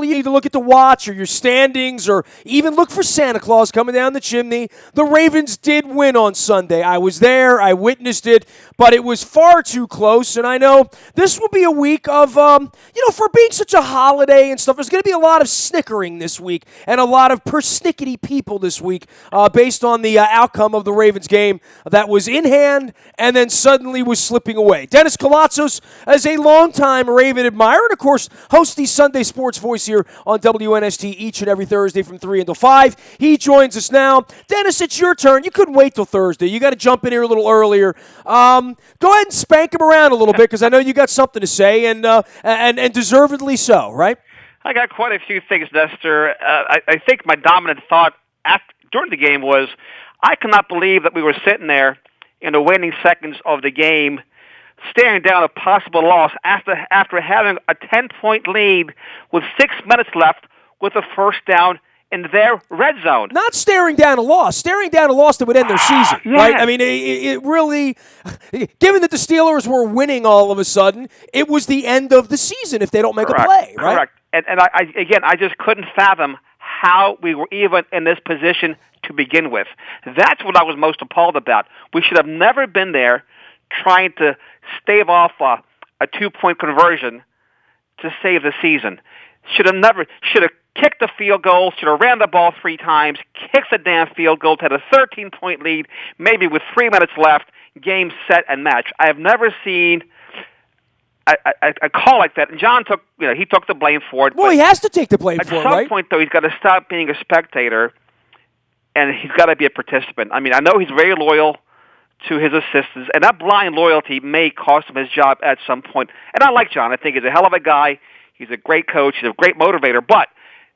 you need to look at the watch or your standings or even look for Santa Claus coming down the chimney. The Ravens did win on Sunday. I was there. I witnessed it, but it was far too close, and I know this will be a week of, for being such a holiday and stuff, there's going to be a lot of snickering this week and a lot of persnickety people this week based on the outcome of the Ravens game that was in hand and then suddenly was slipping away. Dennis Kalatzos, as a longtime Raven admirer, and of course hosts the Sunday Sports Voice here on WNST each and every Thursday from 3 until 5. He joins us now. Dennis, it's your turn. You couldn't wait till Thursday. You got to jump in here a little earlier. Go ahead and spank him around a little bit because I know you got something to say, and deservedly so, right? I got quite a few things, Nestor. I think my dominant thought during the game was I cannot believe that we were sitting there in the waning seconds of the game staring down a possible loss after having a 10-point lead with 6 minutes left with a first down in their red zone. Not staring down a loss that would end their season, right? I mean, it really, given that the Steelers were winning all of a sudden, it was the end of the season if they don't make a play, right? Correct. And I just couldn't fathom how we were even in this position to begin with. That's what I was most appalled about. We should have never been there trying to stave off a 2-point conversion to save the season. Should have kicked the field goal, should have ran the ball 3 times, kicked the damn field goal, had a 13-point lead, maybe with 3 minutes left, game, set, and match. I have never seen a call like that. And John took the blame for it. Well, he has to take the blame for it, right? At some point, though, he's got to stop being a spectator, and he's got to be a participant. I mean, I know he's very loyal to his assistants, and that blind loyalty may cost him his job at some point. And I like John. I think he's a hell of a guy. He's a great coach. He's a great motivator. But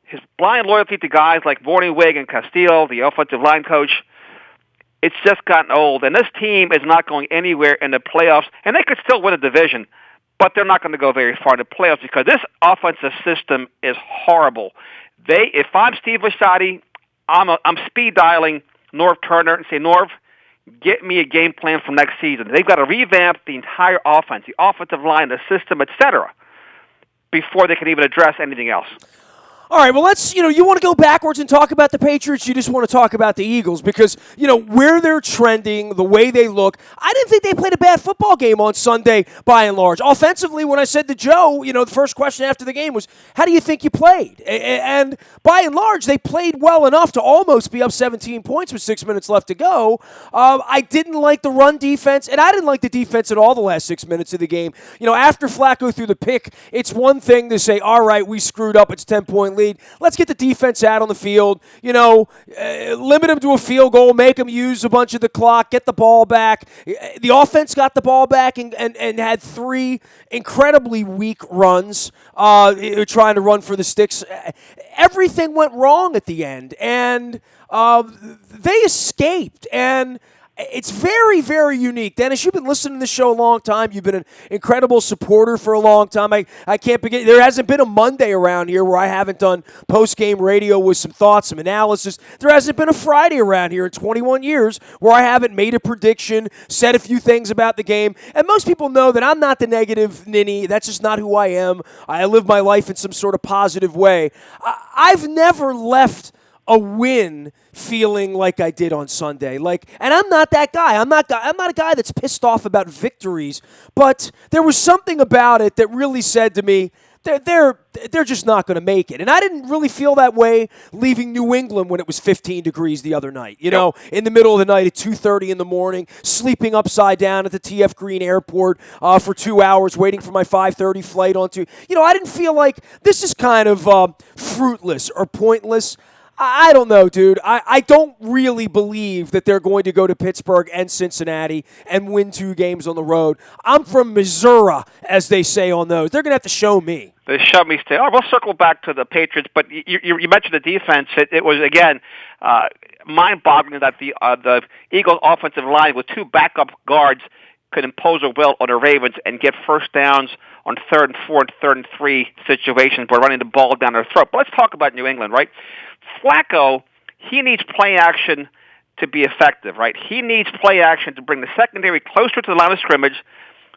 his blind loyalty to guys like Vornewig and Castillo, the offensive line coach, it's just gotten old. And this team is not going anywhere in the playoffs. And they could still win a division, but they're not going to go very far in the playoffs because this offensive system is horrible. If I'm Steve Bisciotti, I'm speed dialing Norv Turner and say, Norv, get me a game plan for next season. They've got to revamp the entire offense, the offensive line, the system, etc., before they can even address anything else. All right, well, let's, you want to go backwards and talk about the Patriots? You just want to talk about the Eagles because, where they're trending, the way they look. I didn't think they played a bad football game on Sunday, by and large. Offensively, when I said to Joe, the first question after the game was, how do you think you played? And by and large, they played well enough to almost be up 17 points with 6 minutes left to go. I didn't like the run defense, and I didn't like the defense at all the last 6 minutes of the game. After Flacco threw the pick, it's one thing to say, all right, we screwed up, it's 10-point lead. Let's get the defense out on the field, limit them to a field goal, make them use a bunch of the clock, get the ball back. The offense got the ball back and had 3 incredibly weak runs trying to run for the sticks. Everything went wrong at the end, and they escaped, and it's very, very unique. Dennis, you've been listening to this show a long time. You've been an incredible supporter for a long time. I can't begin. There hasn't been a Monday around here where I haven't done post-game radio with some thoughts, some analysis. There hasn't been a Friday around here in 21 years where I haven't made a prediction, said a few things about the game. And most people know that I'm not the negative ninny. That's just not who I am. I live my life in some sort of positive way. I've never left a win feeling like I did on Sunday. And I'm not that guy. I'm not a guy that's pissed off about victories, but there was something about it that really said to me, they're just not going to make it. And I didn't really feel that way leaving New England when it was 15 degrees the other night. In the middle of the night at 2:30 in the morning, sleeping upside down at the TF Green Airport for 2 hours, waiting for my 5:30 flight onto. I didn't feel like this is kind of fruitless or pointless. I don't know, dude. I don't really believe that they're going to go to Pittsburgh and Cincinnati and win 2 games on the road. I'm from Missouri, as they say on those. They're going to have to show me. They show me still. We'll circle back to the Patriots, but you mentioned the defense. It was, again, mind-boggling that the Eagles' offensive line with 2 backup guards could impose a will on the Ravens and get first downs on 3rd and 4 and 3rd and 3 situations by running the ball down their throat. But let's talk about New England, right? Flacco, he needs play action to be effective, right? He needs play action to bring the secondary closer to the line of scrimmage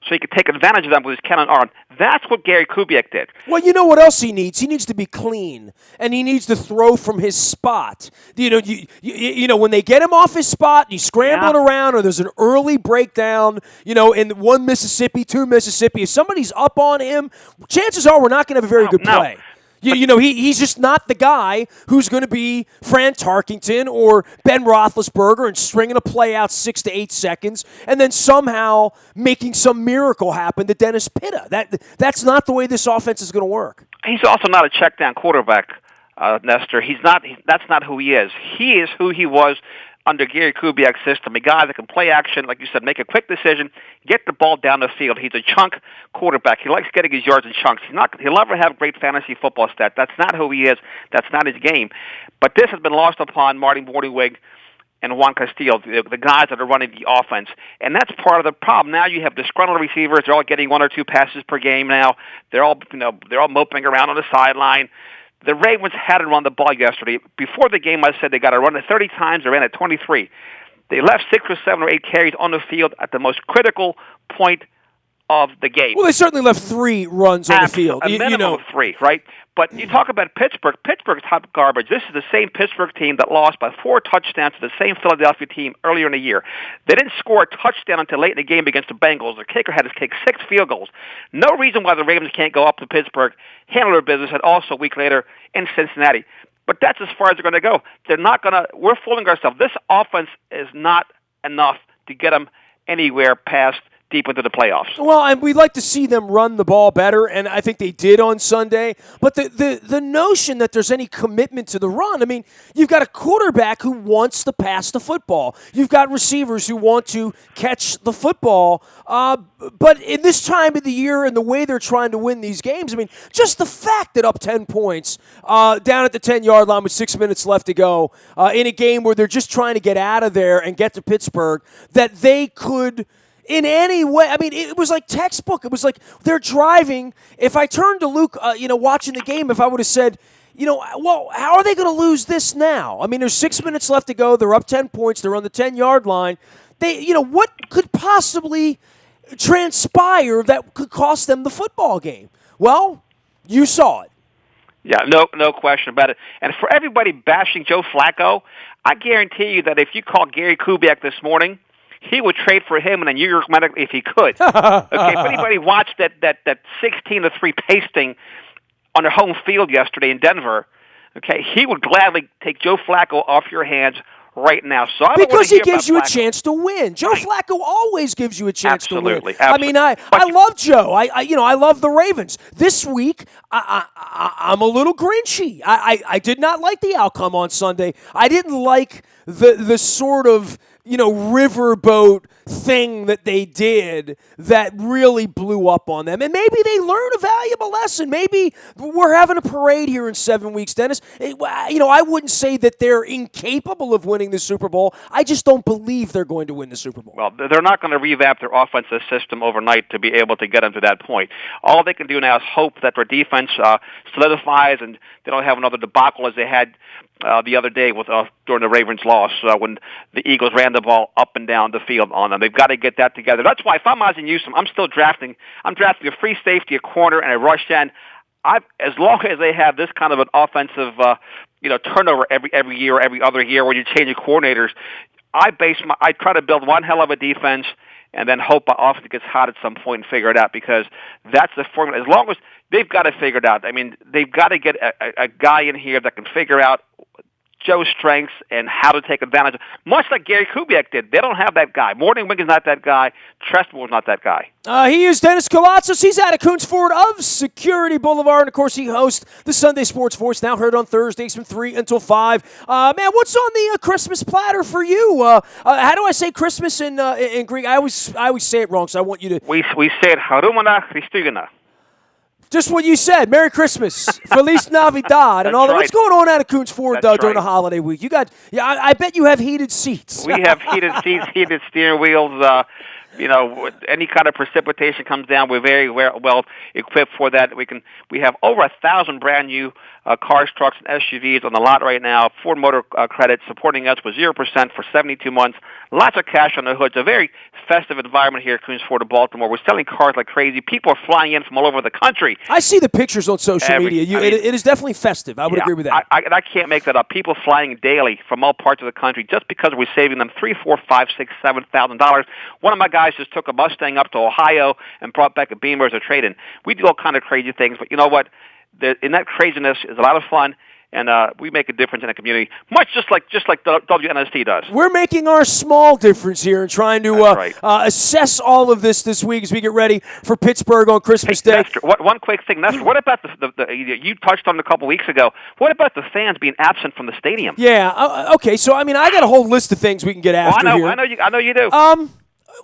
so he could take advantage of them with his cannon arm. That's what Gary Kubiak did. Well, you know what else he needs? He needs to be clean, and he needs to throw from his spot. You know, when they get him off his spot, he's scrambling around, or there's an early breakdown, in one Mississippi, two Mississippi. If somebody's up on him, chances are we're not going to have a very good play. He's just not the guy who's going to be Fran Tarkington or Ben Roethlisberger and stringing a play out 6 to 8 seconds and then somehow making some miracle happen to Dennis Pitta. That's not the way this offense is going to work. He's also not a check down quarterback, Nestor. That's not who he is. He is who he was under Gary Kubiak's system, a guy that can play action, like you said, make a quick decision, get the ball down the field. He's a chunk quarterback. He likes getting his yards in chunks. He'll never have great fantasy football stats. That's not who he is. That's not his game. But this has been lost upon Marty Mornhinweg and Juan Castillo, the guys that are running the offense. And that's part of the problem. Now you have disgruntled receivers. They're all getting 1 or 2 passes per game now. They're all moping around on the sideline. The Ravens hadn't run the ball yesterday. Before the game, I said they got to run it 30 times. They ran it 23. They left 6 or 7 or 8 carries on the field at the most critical point of the game. Well, they certainly left 3 runs on the field. A minimum of 3, right? But you talk about Pittsburgh. Pittsburgh's hot garbage. This is the same Pittsburgh team that lost by 4 touchdowns to the same Philadelphia team earlier in the year. They didn't score a touchdown until late in the game against the Bengals. The kicker had to kick 6 field goals. No reason why the Ravens can't go up to Pittsburgh, handle their business, and also a week later in Cincinnati. But that's as far as they're going to go. They're not going to. We're fooling ourselves. This offense is not enough to get them anywhere past deep into the playoffs. Well, and we'd like to see them run the ball better, and I think they did on Sunday. But the notion that there's any commitment to the run, I mean, you've got a quarterback who wants to pass the football. You've got receivers who want to catch the football. But in this time of the year and the way they're trying to win these games, I mean, just the fact that up 10 points down at the 10-yard line with 6 minutes left to go in a game where they're just trying to get out of there and get to Pittsburgh, that they could – in any way, I mean, it was like textbook. It was like they're driving. If I turned to Luke, watching the game, if I would have said, well, how are they going to lose this now? I mean, there's 6 minutes left to go. They're up 10 points. They're on the 10-yard line. What could possibly transpire that could cost them the football game? Well, you saw it. Yeah, no question about it. And for everybody bashing Joe Flacco, I guarantee you that if you call Gary Kubiak this morning, he would trade for him in a New York Medical if he could. Okay, if anybody watched that 16-3 pasting on their home field yesterday in Denver, okay, he would gladly take Joe Flacco off your hands right now. So I because he gives you a chance to win. Joe Flacco always gives you a chance to win. Absolutely. I mean, I love Joe. I love the Ravens. This week, I'm a little grinchy. I did not like the outcome on Sunday. I didn't like the sort of riverboat thing that they did that really blew up on them. And maybe they learned a valuable lesson. Maybe we're having a parade here in 7 weeks, Dennis. I wouldn't say that they're incapable of winning the Super Bowl. I just don't believe they're going to win the Super Bowl. Well, they're not going to revamp their offensive system overnight to be able to get them to that point. All they can do now is hope that their defense solidifies and they don't have another debacle as they had the other day during the Ravens' loss when the Eagles ran the ball up and down the field on them. They've got to get that together. That's why if I'm Ozzie Newsome, I'm still drafting. I'm drafting a free safety, a corner, and a rush end. As long as they have this kind of an offensive turnover every year, every other year when you change the coordinators, I try to build one hell of a defense and then hope my offense gets hot at some point and figure it out, because that's the formula. As long as they've got to figure it out. I mean, they've got to get a guy in here that can figure out Joe's strengths and how to take advantage of, much like Gary Kubiak did. They don't have that guy. Mornhinweg is not that guy. Trestmore's not that guy. He is Dennis Kalatzis. He's out of Coons Ford of Security Boulevard. And, of course, he hosts the Sunday Sports Voice, now heard on Thursdays from 3 until 5. Man, what's on the Christmas platter for you? How do I say Christmas in Greek? I always say it wrong, so I want you to. We say it Harumana Christigana. Just what you said. Merry Christmas, Feliz Navidad, and all that. Right. What's going on out of Coons Ford during right. the holiday week? You got, I bet you have heated seats. We have heated seats, heated steering wheels. any kind of precipitation comes down, we're very well equipped for that. We have over 1,000 brand new cars, trucks, and SUVs on the lot right now. Ford Motor Credit supporting us with 0% for 72 months. Lots of cash on the hood. It's a very festive environment here at Coons Ford of Baltimore. We're selling cars like crazy. People are flying in from all over the country. I see the pictures on social media. It is definitely festive. I would agree with that. I can't make that up. People flying daily from all parts of the country just because we're saving them $3,000, $4,000, $5,000, $7,000. One of my guys just took a Mustang up to Ohio and brought back a Beamer as a trade-in. We do all kind of crazy things, but you know what? In that craziness is a lot of fun, and we make a difference in the community, much just like WNST does. We're making our small difference here and trying to assess all of this week as we get ready for Pittsburgh on Christmas Day. Nestor, one quick thing, Nestor. What about you touched on it a couple weeks ago? What about the fans being absent from the stadium? Yeah. Okay. So I got a whole list of things we can get after here. I know you do.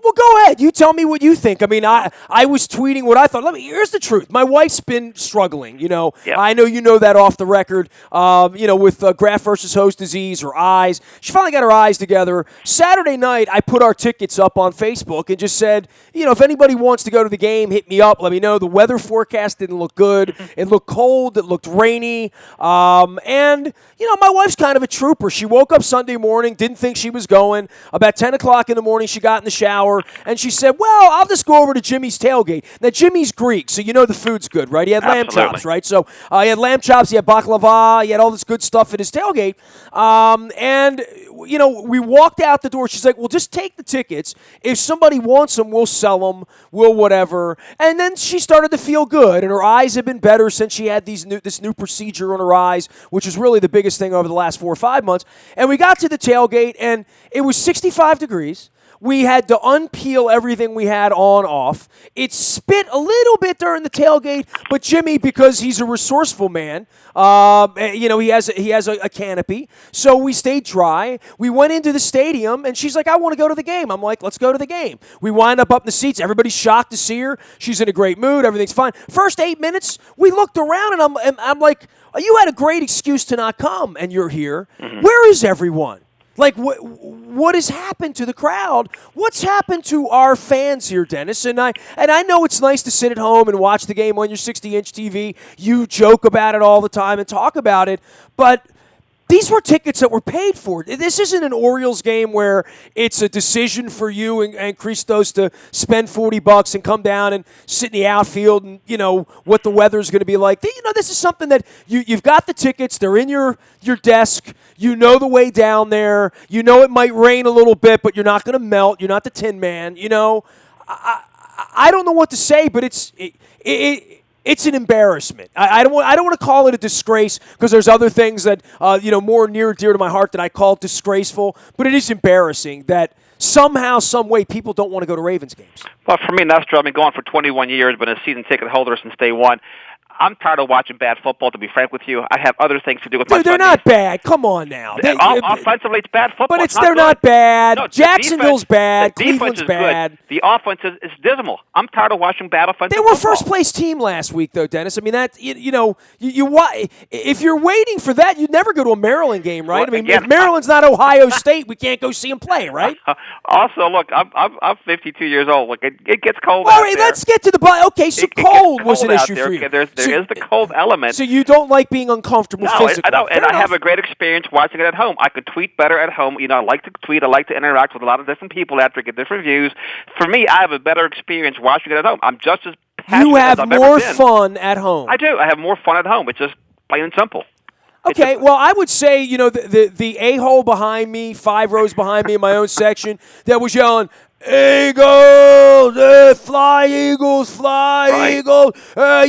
Well, go ahead. You tell me what you think. I was tweeting what I thought. Here's the truth. My wife's been struggling, Yep. I know you know that off the record, with graft versus host disease, her eyes. She finally got her eyes together. Saturday night, I put our tickets up on Facebook and just said, if anybody wants to go to the game, hit me up. Let me know. The weather forecast didn't look good. It looked cold. It looked rainy. And my wife's kind of a trooper. She woke up Sunday morning, didn't think she was going. About 10 o'clock in the morning, she got in the shower. And she said, well, I'll just go over to Jimmy's Tailgate. Now, Jimmy's Greek, so the food's good, right? He had lamb chops, right? So he had lamb chops, he had baklava, he had all this good stuff at his tailgate. And we walked out the door. She's like, well, just take the tickets. If somebody wants them, we'll sell them. We'll whatever. And then she started to feel good, and her eyes have been better since she had this new procedure on her eyes, which is really the biggest thing over the last 4 or 5 months. And we got to the tailgate, and it was 65 degrees. We had to unpeel everything we had off. It spit a little bit during the tailgate, but Jimmy, because he's a resourceful man, he has a canopy, so we stayed dry. We went into the stadium, and she's like, I want to go to the game. I'm like, let's go to the game. We wind up in the seats. Everybody's shocked to see her. She's in a great mood. Everything's fine. First 8 minutes, we looked around, and I'm like, you had a great excuse to not come, and you're here. Mm-hmm. Where is everyone? Like, what has happened to the crowd? What's happened to our fans here, Dennis? And I know it's nice to sit at home and watch the game on your 60-inch TV. You joke about it all the time and talk about it, but these were tickets that were paid for. This isn't an Orioles game where it's a decision for you and Christos to spend $40 and come down and sit in the outfield and, what the weather's going to be like. This is something that you've got the tickets. They're in your desk. You know the way down there. You know it might rain a little bit, but you're not going to melt. You're not the Tin Man. I don't know what to say, but it's an embarrassment. I don't want to call it a disgrace because there's other things that more near and dear to my heart that I call disgraceful. But it is embarrassing that somehow, some way, people don't want to go to Ravens games. Well, for me, Nestor, I've been going for 21 years, been a season ticket holder since day one. I'm tired of watching bad football, to be frank with you. I have other things to do with my They're not bad. Come on now. Offensively, it's bad football. But they're not bad. No, Jacksonville's bad. Cleveland's bad. Good. The offense is dismal. I'm tired of watching bad offensive football. They were football. First-place team last week, though, Dennis. If you're waiting for that, you'd never go to a Maryland game, right? Well, if Maryland's not Ohio State, we can't go see them play, right? Also, look, I'm 52 years old. Look, it gets cold out there. All right, let's get to the Okay, so cold was an issue for you. There is the cold element. So you don't like being uncomfortable physically. I know, and I have a great experience watching it at home. I could tweet better at home. I like to tweet. I like to interact with a lot of different people after I get different views. For me, I have a better experience watching it at home. I'm just as passionate as I've ever been. You have more fun at home. I do. I have more fun at home. It's just plain and simple. Okay, well, I would say, the a-hole behind me, 5 rows behind me in my own section, that was yelling, Eagles, fly Eagles, fly right. Eagles,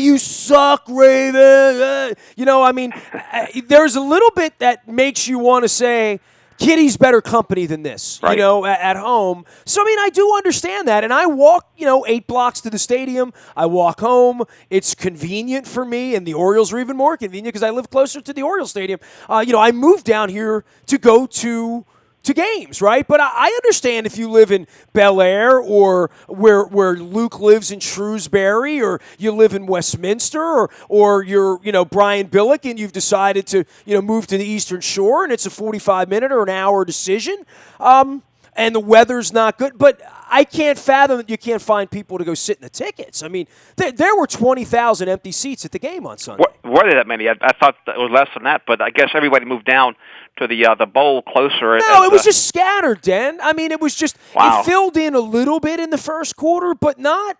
you suck, Ravens. There's a little bit that makes you want to say, Kitty's better company than this, right. At home. So, I do understand that. And I walk, 8 blocks to the stadium. I walk home. It's convenient for me, and the Orioles are even more convenient because I live closer to the Orioles stadium. I moved down here to go to games, right? But I understand if you live in Bel Air or where Luke lives in Shrewsbury, or you live in Westminster, or you're Brian Billick and you've decided to move to the Eastern Shore and it's a 45-minute or an hour decision, and the weather's not good. But I can't fathom that you can't find people to go sit in the tickets. I mean, there were 20,000 empty seats at the game on Sunday. Were there that many? I thought it was less than that, but I guess everybody moved down to the bowl closer. No, it was just scattered, Dan. I mean, it was just, wow. It filled in a little bit in the first quarter, but not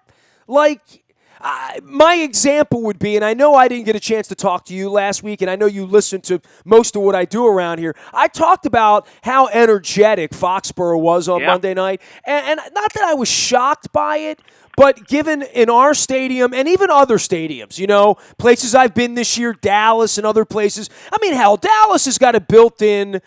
like my example would be, and I know I didn't get a chance to talk to you last week, and I know you listened to most of what I do around here. I talked about how energetic Foxborough was on Monday night, and not that I was shocked by it, but given in our stadium and even other stadiums, you know, places I've been this year, Dallas and other places. I mean, hell, Dallas has got a built-in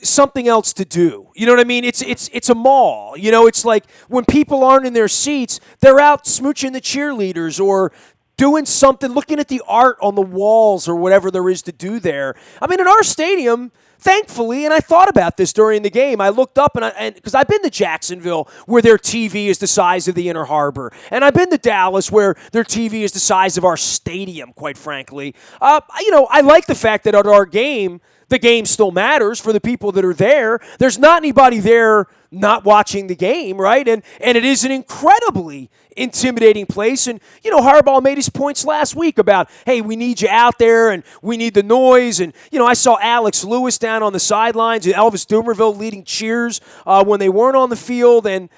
something else to do. You know what I mean? It's a mall. You know, it's like when people aren't in their seats, they're out smooching the cheerleaders or doing something, looking at the art on the walls or whatever there is to do there. I mean, in our stadium, thankfully, and I thought about this during the game, I looked up and because I've been to Jacksonville where their TV is the size of the Inner Harbor, and I've been to Dallas where their TV is the size of our stadium, quite frankly. You know, I like the fact that at our game, the game still matters for the people that are there. There's not anybody there not watching the game, right? And it is an incredibly intimidating place. And, you know, Harbaugh made his points last week about, hey, we need you out there and we need the noise. And, you know, I saw Alex Lewis down on the sidelines and Elvis Dumerville leading cheers when they weren't on the field. And,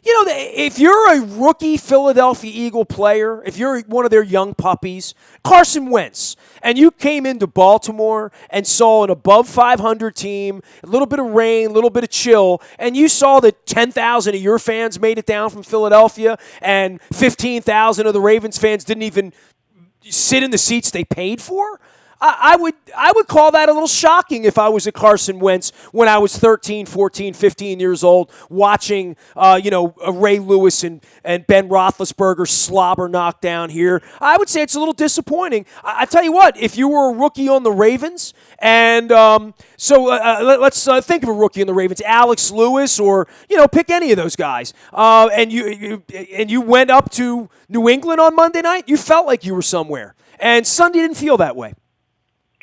you know, if you're a rookie Philadelphia Eagle player, if you're one of their young puppies, Carson Wentz, and you came into Baltimore and saw an above 500 team, a little bit of rain, a little bit of chill, and you saw that 10,000 of your fans made it down from Philadelphia and 15,000 of the Ravens fans didn't even sit in the seats they paid for, I would call that a little shocking if I was a Carson Wentz when I was 13, 14, 15 years old watching, you know, Ray Lewis and Ben Roethlisberger slobber knock down here. I would say it's a little disappointing. I tell you what, if you were a rookie on the Ravens, and let's think of a rookie on the Ravens, Alex Lewis, or, you know, pick any of those guys, and you went up to New England on Monday night, you felt like you were somewhere. And Sunday didn't feel that way.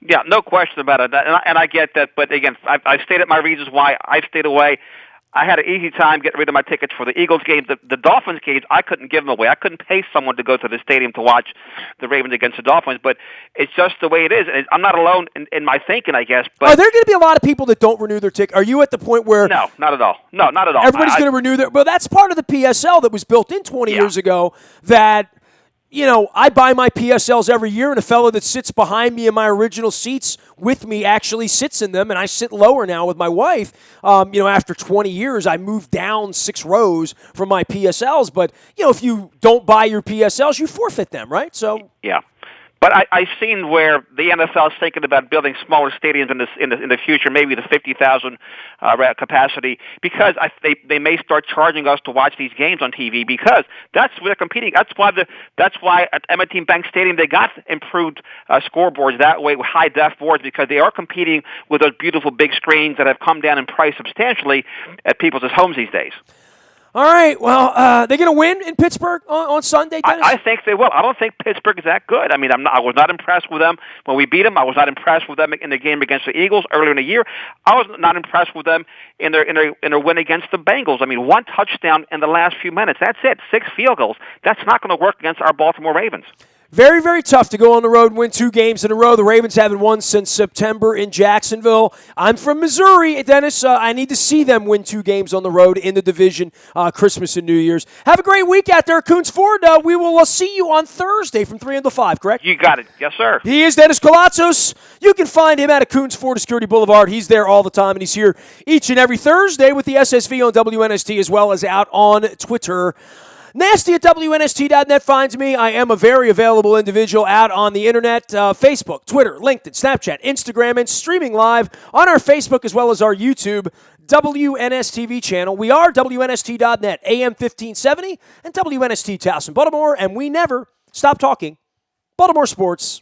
Yeah, no question about it, and I get that. But again, I've stated my reasons why I've stayed away. I had an easy time getting rid of my tickets for the Eagles games. The Dolphins games, I couldn't give them away. I couldn't pay someone to go to the stadium to watch the Ravens against the Dolphins. But it's just the way it is. And I'm not alone in my thinking, I guess. But are there going to be a lot of people that don't renew their ticket? Are you at the point where... No, not at all. No, not at all. Everybody's going to renew their... Well, that's part of the PSL that was built in 20 years ago that... You know, I buy my PSLs every year, and a fellow that sits behind me in my original seats with me actually sits in them, and I sit lower now with my wife. You know, after 20 years, I moved down 6 rows from my PSLs. But, you know, if you don't buy your PSLs, you forfeit them, right? So yeah. But I've seen where the NFL is thinking about building smaller stadiums in the future, maybe the 50,000 capacity, because they may start charging us to watch these games on TV because that's where they're competing. That's why at M&T Bank Stadium they got improved scoreboards that way with high def boards because they are competing with those beautiful big screens that have come down in price substantially at people's homes these days. All right, well, they're going to win in Pittsburgh on Sunday, Dennis? I think they will. I don't think Pittsburgh is that good. I mean, I was not impressed with them when we beat them. I was not impressed with them in the game against the Eagles earlier in the year. I was not impressed with them in their win against the Bengals. I mean, 1 touchdown in the last few minutes. That's it. 6 field goals. That's not going to work against our Baltimore Ravens. Very, very tough to go on the road and win 2 games in a row. The Ravens haven't won since September in Jacksonville. I'm from Missouri, Dennis. I need to see them win 2 games on the road in the division, Christmas and New Year's. Have a great week out there, Coons Ford. We will see you on Thursday from 3 until 5, correct? You got it. Yes, sir. He is Dennis Colatzos. You can find him at Coons Ford Security Boulevard. He's there all the time, and he's here each and every Thursday with the SSV on WNST as well as out on Twitter. Nasty at WNST.net finds me. I am a very available individual out on the internet, Facebook, Twitter, LinkedIn, Snapchat, Instagram, and streaming live on our Facebook as well as our YouTube WNSTV channel. We are WNST.net, AM 1570, and WNST Towson, Baltimore, and we never stop talking Baltimore sports.